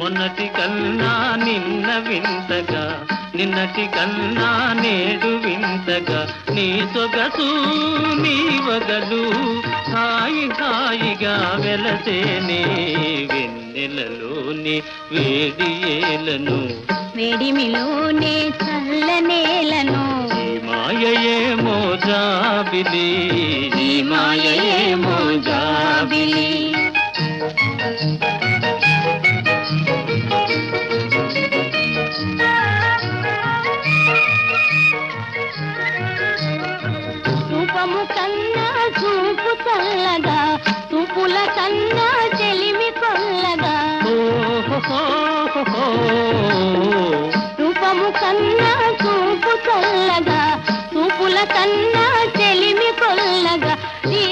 మొన్నటి కన్నా నిన్న వింతగా, నిన్నటి కన్నా నేడు వింతగా, నీ సొగసు నీ వగలు హాయి హాయిగా వెలసేనే వెన్నెలలోని వేడి ఏలను, వేడిమిలోనే చల్లనేలను. ఈ మాయయేమో జాబిలి, ఈ మాయయేమో జాబిలి. రూపము కన్నా చూపు చల్లగా, చూపుల కన్నా చెలిమి కొల్లగా. రూపము కన్నా చూపు చల్లగా, చూపుల కన్నా చెలిమి కొల్లగా. నీ